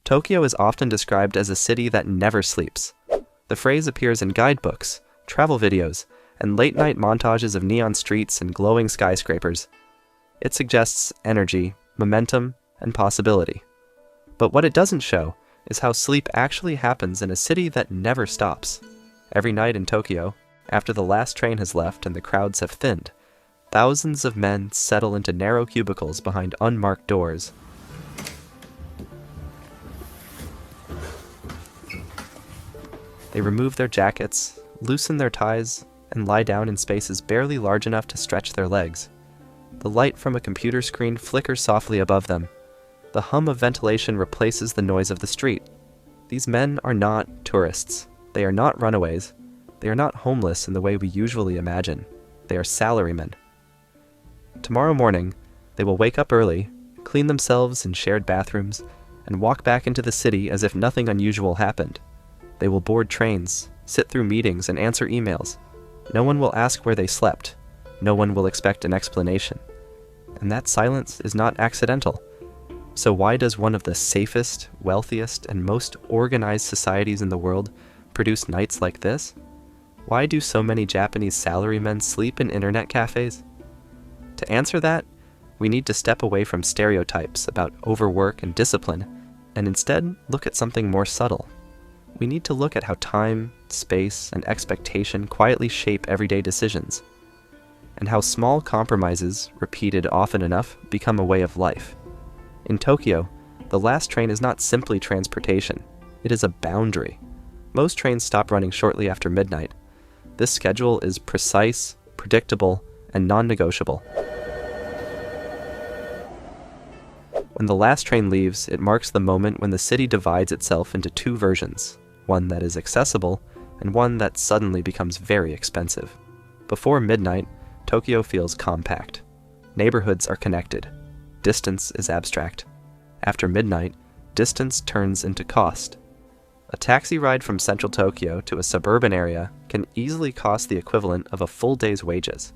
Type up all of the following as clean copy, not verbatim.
Tokyo is often described as a city that never sleeps. The phrase appears in guidebooks, travel videos, and late-night montages of neon streets and glowing skyscrapers. It suggests energy, momentum, and possibility. But what it doesn't show is how sleep actually happens in a city that never stops. Every night in Tokyo, after the last train has left and the crowds have thinned, thousands of men settle into narrow cubicles behind unmarked doors. They remove their jackets, loosen their ties, and lie down in spaces barely large enough to stretch their legs. The light from a computer screen flickers softly above them. The hum of ventilation replaces the noise of the street. These men are not tourists. They are not runaways. They are not homeless in the way we usually imagine. They are salarymen. Tomorrow morning, they will wake up early, clean themselves in shared bathrooms, and walk back into the city as if nothing unusual happened. They will board trains, sit through meetings, and answer emails. No one will ask where they slept. No one will expect an explanation. And that silence is not accidental. So why does one of the safest, wealthiest, and most organized societies in the world produce nights like this? Why do so many Japanese salarymen sleep in internet cafes? To answer that, we need to step away from stereotypes about overwork and discipline, and instead look at something more subtle. We need to look at how time, space, and expectation quietly shape everyday decisions, and how small compromises, repeated often enough, become a way of life. In Tokyo, the last train is not simply transportation, it is a boundary. Most trains stop running shortly after midnight. This schedule is precise, predictable, and non-negotiable. When the last train leaves, it marks the moment when the city divides itself into two versions, one that is accessible and one that suddenly becomes very expensive. Before midnight, Tokyo feels compact. Neighborhoods are connected. Distance is abstract. After midnight, distance turns into cost. A taxi ride from central Tokyo to a suburban area can easily cost the equivalent of a full day's wages.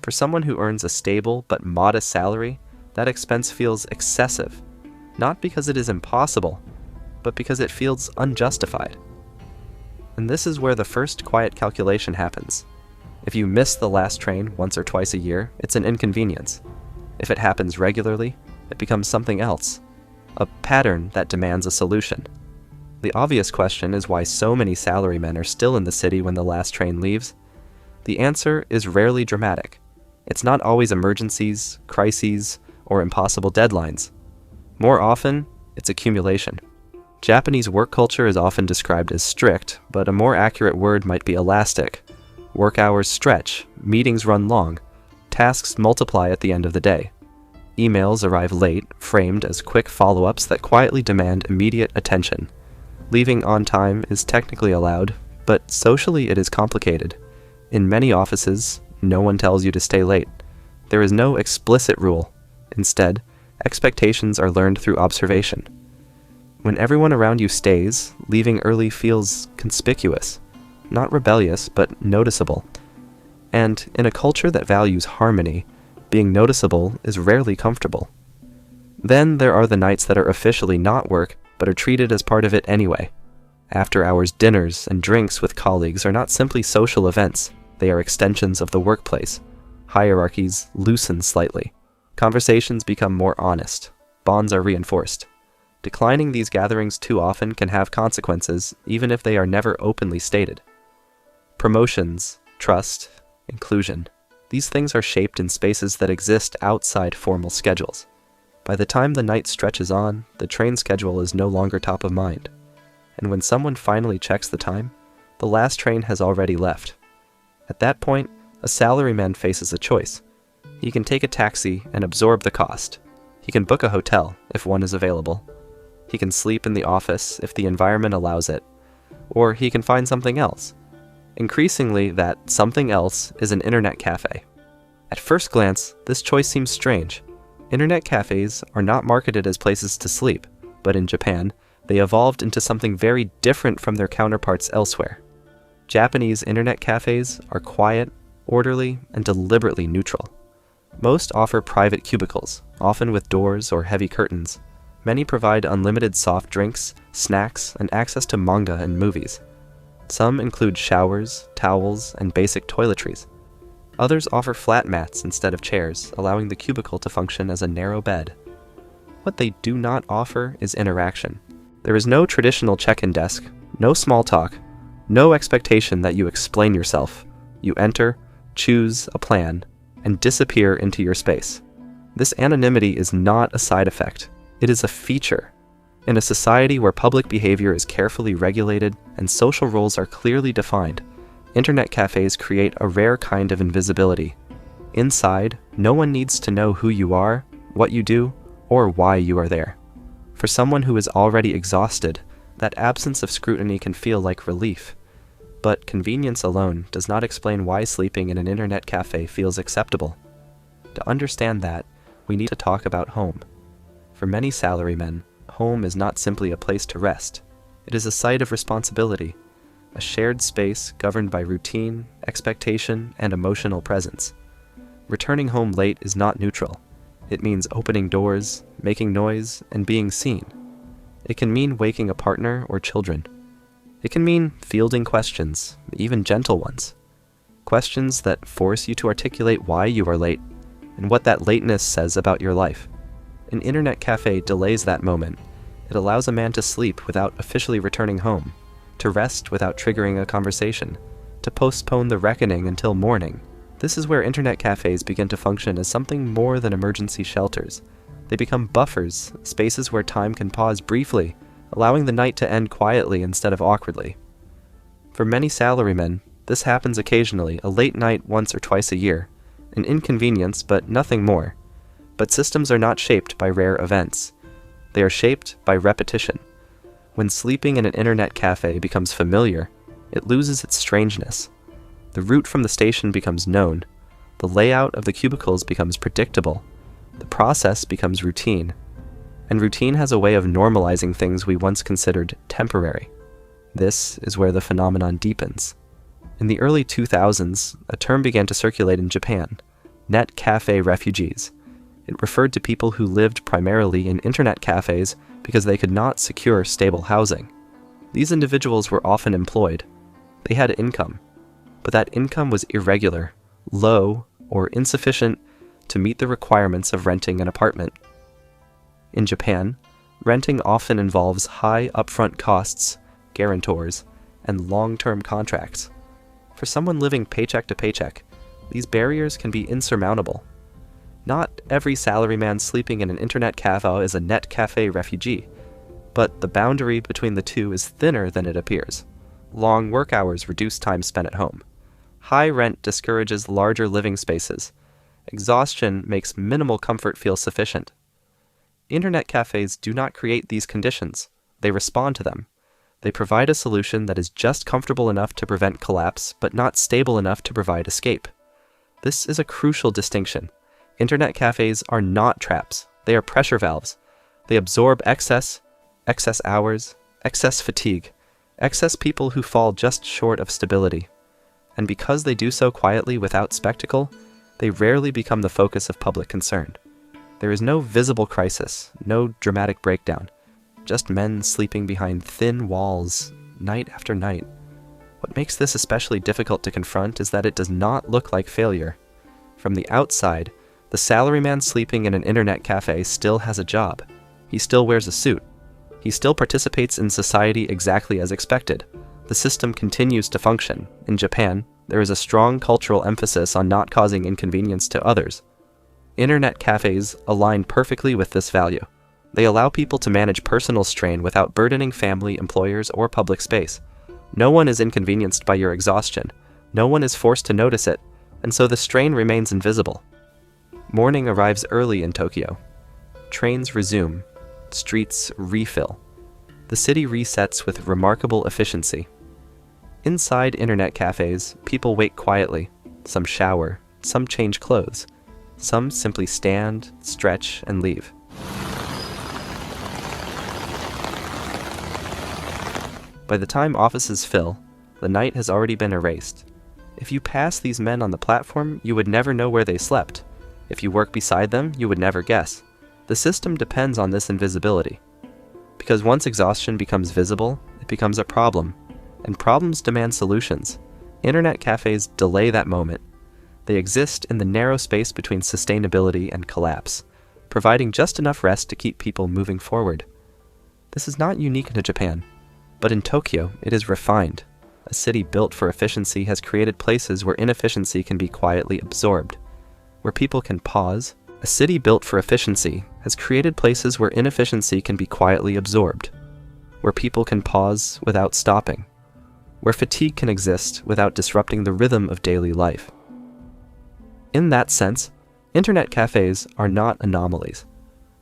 For someone who earns a stable but modest salary, that expense feels excessive, not because it is impossible, but because it feels unjustified. And this is where the first quiet calculation happens. If you miss the last train once or twice a year, it's an inconvenience. If it happens regularly, it becomes something else, a pattern that demands a solution. The obvious question is why so many salarymen are still in the city when the last train leaves. The answer is rarely dramatic. It's not always emergencies, crises, or impossible deadlines. More often, it's accumulation. Japanese work culture is often described as strict, but a more accurate word might be elastic. Work hours stretch, meetings run long, tasks multiply at the end of the day. Emails arrive late, framed as quick follow-ups that quietly demand immediate attention. Leaving on time is technically allowed, but socially it is complicated. In many offices, no one tells you to stay late. There is no explicit rule. Instead, expectations are learned through observation. When everyone around you stays, leaving early feels conspicuous, not rebellious, but noticeable. And in a culture that values harmony, being noticeable is rarely comfortable. Then there are the nights that are officially not work, but are treated as part of it anyway. After-hours dinners and drinks with colleagues are not simply social events, they are extensions of the workplace. Hierarchies loosen slightly. Conversations become more honest. Bonds are reinforced. Declining these gatherings too often can have consequences, even if they are never openly stated. Promotions, trust, inclusion. These things are shaped in spaces that exist outside formal schedules. By the time the night stretches on, the train schedule is no longer top of mind. And when someone finally checks the time, the last train has already left. At that point, a salaryman faces a choice. He can take a taxi and absorb the cost. He can book a hotel, if one is available. He can sleep in the office if the environment allows it. Or he can find something else. Increasingly, that something else is an internet cafe. At first glance, this choice seems strange. Internet cafes are not marketed as places to sleep, but in Japan, they evolved into something very different from their counterparts elsewhere. Japanese internet cafes are quiet, orderly, and deliberately neutral. Most offer private cubicles, often with doors or heavy curtains. Many provide unlimited soft drinks, snacks, and access to manga and movies. Some include showers, towels, and basic toiletries. Others offer flat mats instead of chairs, allowing the cubicle to function as a narrow bed. What they do not offer is interaction. There is no traditional check-in desk, no small talk, no expectation that you explain yourself. You enter, choose a plan, and disappear into your space. This anonymity is not a side effect. It is a feature. In a society where public behavior is carefully regulated and social roles are clearly defined, internet cafes create a rare kind of invisibility. Inside, no one needs to know who you are, what you do, or why you are there. For someone who is already exhausted, that absence of scrutiny can feel like relief. But convenience alone does not explain why sleeping in an internet cafe feels acceptable. To understand that, we need to talk about home. For many salarymen, home is not simply a place to rest. It is a site of responsibility, a shared space governed by routine, expectation, and emotional presence. Returning home late is not neutral. It means opening doors, making noise, and being seen. It can mean waking a partner or children. It can mean fielding questions, even gentle ones. Questions that force you to articulate why you are late and what that lateness says about your life. An internet cafe delays that moment. It allows a man to sleep without officially returning home, to rest without triggering a conversation, to postpone the reckoning until morning. This is where internet cafes begin to function as something more than emergency shelters. They become buffers, spaces where time can pause briefly, allowing the night to end quietly instead of awkwardly. For many salarymen, this happens occasionally, a late night once or twice a year, an inconvenience but nothing more. But systems are not shaped by rare events. They are shaped by repetition. When sleeping in an internet cafe becomes familiar, it loses its strangeness. The route from the station becomes known. The layout of the cubicles becomes predictable. The process becomes routine. And routine has a way of normalizing things we once considered temporary. This is where the phenomenon deepens. In the early 2000s, a term began to circulate in Japan: net cafe refugees. It referred to people who lived primarily in internet cafes because they could not secure stable housing. These individuals were often employed. They had income, but that income was irregular, low, or insufficient to meet the requirements of renting an apartment. In Japan, renting often involves high upfront costs, guarantors, and long-term contracts. For someone living paycheck to paycheck, these barriers can be insurmountable. Not every salaryman sleeping in an internet cafe is a net cafe refugee, but the boundary between the two is thinner than it appears. Long work hours reduce time spent at home. High rent discourages larger living spaces. Exhaustion makes minimal comfort feel sufficient. Internet cafes do not create these conditions. They respond to them. They provide a solution that is just comfortable enough to prevent collapse, but not stable enough to provide escape. This is a crucial distinction. Internet cafes are not traps. They are pressure valves. They absorb excess hours, excess fatigue, excess people who fall just short of stability. And because they do so quietly without spectacle, they rarely become the focus of public concern. There is no visible crisis, no dramatic breakdown, just men sleeping behind thin walls, night after night. What makes this especially difficult to confront is that it does not look like failure. From the outside, the salaryman sleeping in an internet cafe still has a job. He still wears a suit. He still participates in society exactly as expected. The system continues to function. In Japan, there is a strong cultural emphasis on not causing inconvenience to others. Internet cafes align perfectly with this value. They allow people to manage personal strain without burdening family, employers, or public space. No one is inconvenienced by your exhaustion. No one is forced to notice it, and so the strain remains invisible. Morning arrives early in Tokyo. Trains resume. Streets refill. The city resets with remarkable efficiency. Inside internet cafes, people wait quietly. Some shower, some change clothes. Some simply stand, stretch, and leave. By the time offices fill, the night has already been erased. If you pass these men on the platform, you would never know where they slept. If you work beside them, you would never guess. The system depends on this invisibility. Because once exhaustion becomes visible, it becomes a problem, and problems demand solutions. Internet cafes delay that moment. They exist in the narrow space between sustainability and collapse, providing just enough rest to keep people moving forward. This is not unique to Japan, but in Tokyo it is refined. A city built for efficiency has created places where inefficiency can be quietly absorbed, where people can pause. A city built for efficiency has created places where inefficiency can be quietly absorbed, where people can pause without stopping, where fatigue can exist without disrupting the rhythm of daily life. In that sense, internet cafes are not anomalies.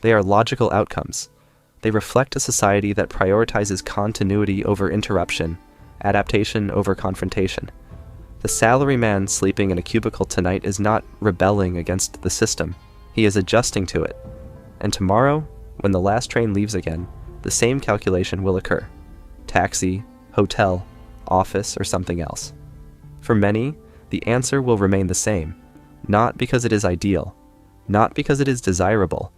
They are logical outcomes. They reflect a society that prioritizes continuity over interruption, adaptation over confrontation. The salaryman sleeping in a cubicle tonight is not rebelling against the system. He is adjusting to it. And tomorrow, when the last train leaves again, the same calculation will occur. Taxi, hotel, office, or something else. For many, the answer will remain the same, not because it is ideal, not because it is desirable,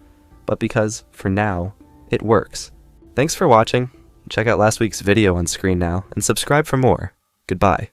but because, for now, it works. Thanks for watching. Check out last week's video on screen now, and subscribe for more. Goodbye.